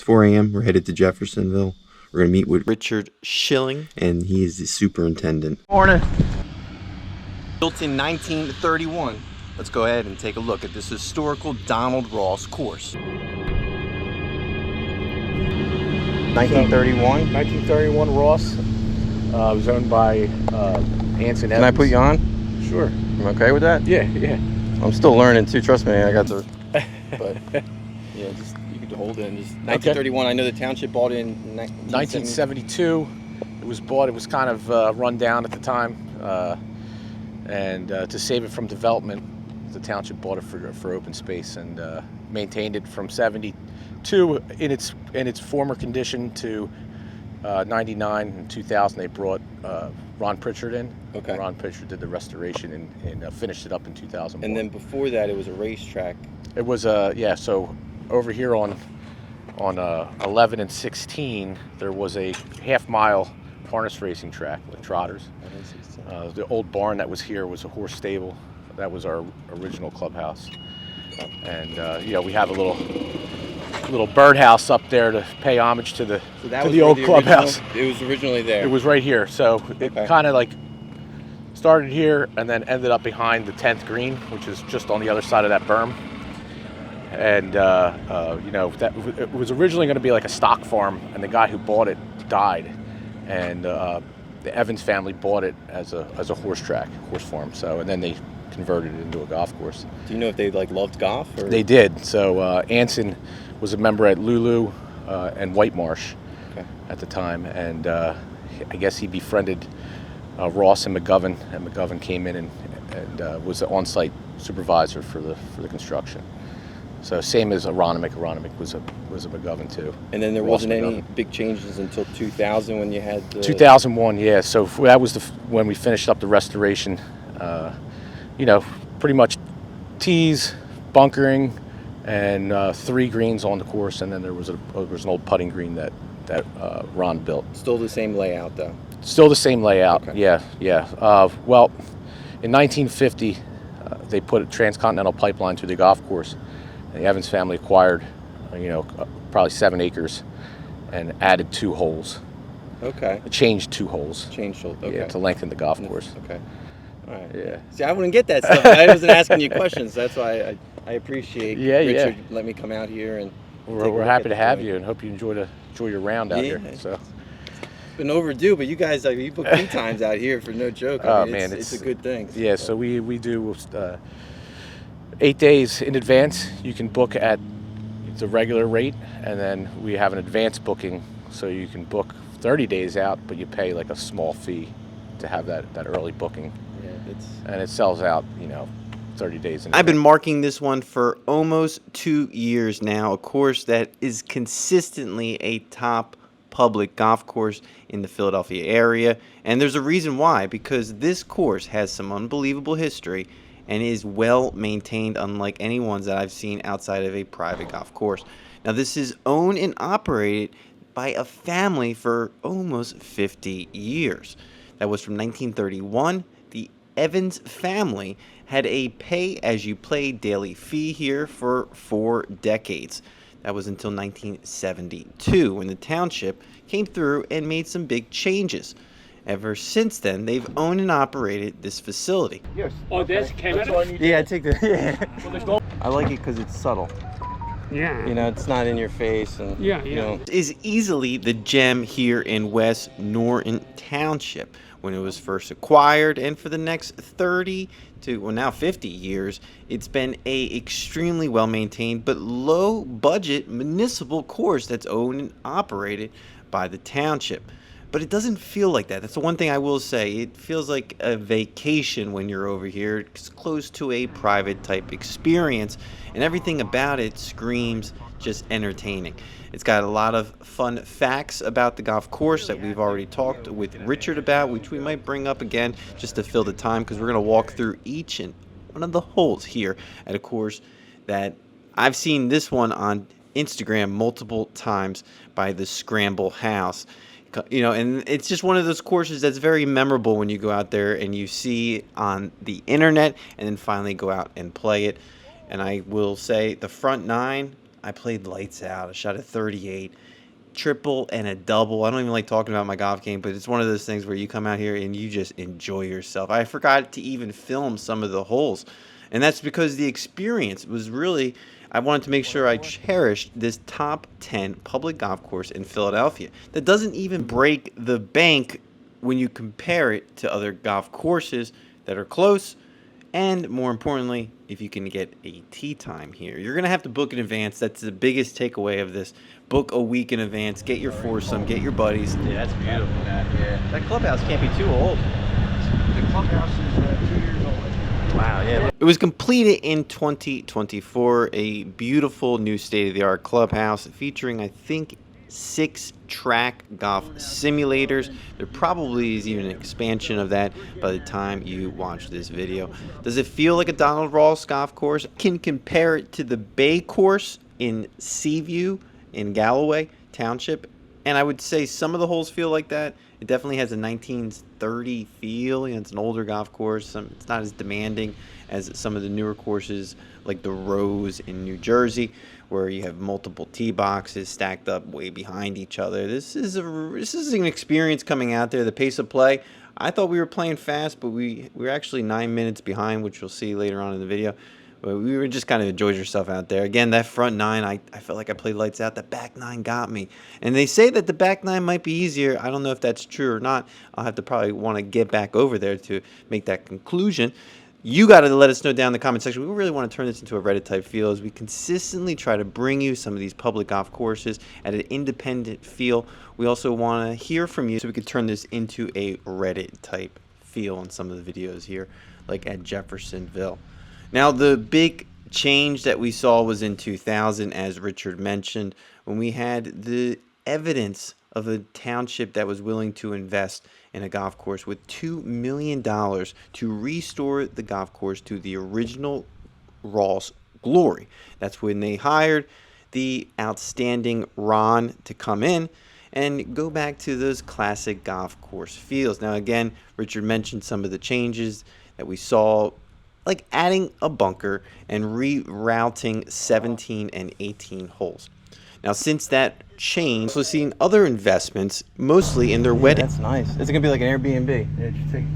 4 a.m. We're headed to Jeffersonville. We're going to meet with Richard Schilling, and he is the superintendent. Morning. Built in 1931. Let's go ahead and take a look at this historical Donald Ross course. 1931. 1931 Ross. Was owned by Anson Evans. Can I put you on? Sure. I'm okay with that? Yeah. I'm still learning too. Trust me, I got the. But yeah, just you could hold it. And just 1931. Okay. I know the township bought it in 1972. It was bought. It was kind of run down at the time, and to save it from development, the township bought it for open space and maintained it from 72 in its former condition to 99 and 2000. They brought Ron Pritchard in. Okay. Ron Pritchard did the restoration and finished it up in 2001. And then before that, it was a racetrack. It was so over here on 11 and 16, there was a half-mile harness racing track with trotters. The old barn that was here was a horse stable. That was our original clubhouse. And we have a little birdhouse up there to pay homage to the old clubhouse. It was originally there. It was right here. So it kind of like started here and then ended up behind the 10th green, which is just on the other side of that berm. And that it was originally going to be like a stock farm, and the guy who bought it died, and the Evans family bought it as a horse farm. So and then they converted it into a golf course. Do you know if they loved golf? Or? They did. So Anson was a member at Lulu and White Marsh at the time, and I guess he befriended Ross and McGovern, and McGovern came in and was the on-site supervisor for the construction. So same as Aronimink. Aronimink was a McGovern too. And then there wasn't any big changes until 2000 when you had 2001. Yeah. So that was when we finished up the restoration. Pretty much tees, bunkering, and 3 greens on the course, and then there was an old putting green that Ron built. Still the same layout though. Still the same layout. Okay. Yeah. Well, in 1950, they put a transcontinental pipeline through the golf course. The Evans family acquired, probably 7 acres, and added 2 holes. Okay. Changed 2 holes. Okay. Yeah, to lengthen the golf course. Okay. All right. Yeah. See, I wouldn't get that stuff. I wasn't asking you questions. That's why I appreciate Richard let me come out here and. We're happy to have you, and hope you enjoy your round out here. So. It's been overdue, but you guys you book 3 times out here for no joke. It's a good thing. Yeah. So we do. 8 days in advance, you can book at the regular rate, and then we have an advance booking, so you can book 30 days out, but you pay like a small fee to have that early booking. Yeah, and it sells out, 30 days in advance. I've been marking this one for almost 2 years now, a course that is consistently a top public golf course in the Philadelphia area, and there's a reason why, because this course has some unbelievable history and is well maintained, unlike any ones that I've seen outside of a private golf course. Now, this is owned and operated by a family for almost 50 years. That was from 1931. The Evans family had a pay-as-you-play daily fee here for 4 decades. That was until 1972, when the township came through and made some big changes. Ever since then, they've owned and operated this facility. Yes. Oh, this camera? Yeah, I take the. Yeah. I like it because it's subtle. Yeah. It's not in your face, and is easily the gem here in West Norriton Township when it was first acquired, and for the next 30 to now 50 years, it's been a extremely well maintained but low budget municipal course that's owned and operated by the township. But it doesn't feel like that. That's the one thing I will say. It feels like a vacation when you're over here. It's close to a private type experience, and everything about it screams just entertaining. It's got a lot of fun facts about the golf course that we've already talked with Richard about, which we might bring up again just to fill the time, because we're going to walk through each and one of the holes here at a course that I've seen this one on Instagram multiple times by the Scramble House. And it's just one of those courses that's very memorable when you go out there and you see it on the internet and then finally go out and play it. And I will say the front 9, I played lights out. I shot a 38, triple and a double. I don't even like talking about my golf game, but it's one of those things where you come out here and you just enjoy yourself. I forgot to even film some of the holes, and that's because the experience was really, I wanted to make sure I cherished this top 10 public golf course in Philadelphia that doesn't even break the bank when you compare it to other golf courses that are close. And more importantly, if you can get a tee time here. You're going to have to book in advance. That's the biggest takeaway of this. Book a week in advance. Get your foursome. Get your buddies. Yeah, that's beautiful. That clubhouse can't be too old. The clubhouse is 2 years old. Wow, yeah. It was completed in 2024. A beautiful new state-of-the-art clubhouse featuring, I think, 6 track golf simulators. There probably is even an expansion of that by the time you watch this video. Does it feel like a Donald Ross golf course? Can compare it to the Bay course in Seaview in Galloway Township, and I would say some of the holes feel like that. It definitely has a 1930 feel. It's an older golf course. It's not as demanding as some of the newer courses like the Rose in New Jersey, where you have multiple tee boxes stacked up way behind each other. This is an experience coming out there. The pace of play, I thought we were playing fast, but we were actually 9 minutes behind, which you'll see later on in the video. But we were just kind of enjoyed yourself out there. Again, that front 9, I felt like I played lights out. The back 9 got me. And they say that the back 9 might be easier. I don't know if that's true or not. I'll have to probably want to get back over there to make that conclusion. You got to let us know down in the comment section. We really want to turn this into a Reddit type feel as we consistently try to bring you some of these public golf courses at an independent feel. We also want to hear from you so we could turn this into a Reddit type feel in some of the videos here, like at Jeffersonville. Now, the big change that we saw was in 2000, as Richard mentioned, when we had the evidence of a township that was willing to invest in a golf course with $2 million to restore the golf course to the original Ross glory. That's when they hired the outstanding Ron to come in and go back to those classic golf course feels. Now, again, Richard mentioned some of the changes that we saw, like adding a bunker and rerouting 17 and 18 holes. Now, since that change, we're seeing other investments, mostly in their wedding. That's nice. It's going to be like an Airbnb. Yeah, you think,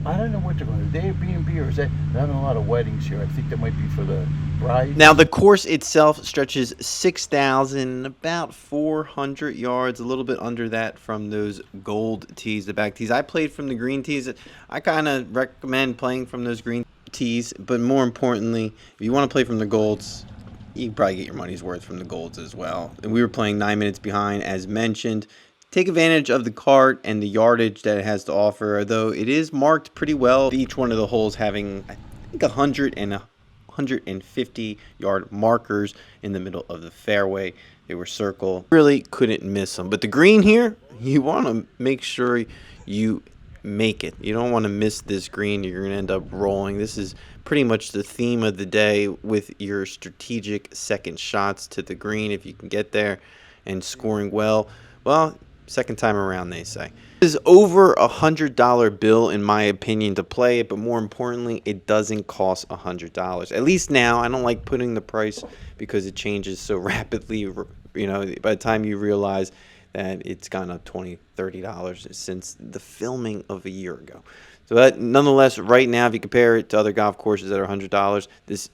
I don't know what they're going to do. Airbnb, or is that? They're having a lot of weddings here. I think that might be for the bride. Now, the course itself stretches 6,000, about 400 yards, a little bit under that from those gold tees, the back tees. I played from the green tees. I kind of recommend playing from those green tees, but more importantly, if you want to play from the golds, you can probably get your money's worth from the golds as well. And we were playing 9 minutes behind, as mentioned. Take advantage of the cart and the yardage that it has to offer, though it is marked pretty well. Each one of the holes having, I think, 100 and 150 yard markers in the middle of the fairway. They were circle. Really couldn't miss them. But the green here, you want to make sure you make it. You don't want to miss this green. You're going to end up rolling. This is pretty much the theme of the day with your strategic second shots to the green. If you can get there and scoring well, second time around, they say. This is over $100 bill, in my opinion, to play it, but more importantly, it doesn't cost $100. At least now. I don't like putting the price because it changes so rapidly. You know, by the time you realize that it's gone up $20, $30 since the filming of a year ago. So that, nonetheless, right now, if you compare it to other golf courses that are $100, this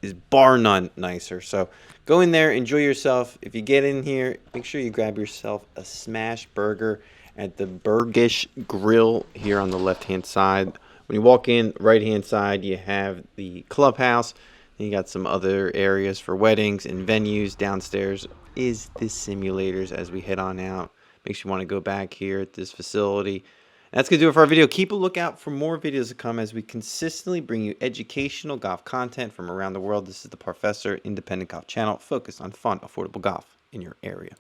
is bar none nicer. So go in there, enjoy yourself. If you get in here, make sure you grab yourself a smash burger at the Burgish Grill here on the left-hand side. When you walk in, right-hand side, you have the clubhouse. And you got some other areas for weddings and venues. Downstairs is the simulators as we head on out. Makes you want to go back here at this facility. That's going to do it for our video. Keep a lookout for more videos to come as we consistently bring you educational golf content from around the world. This is the Professor Independent Golf channel focused on fun, affordable golf in your area.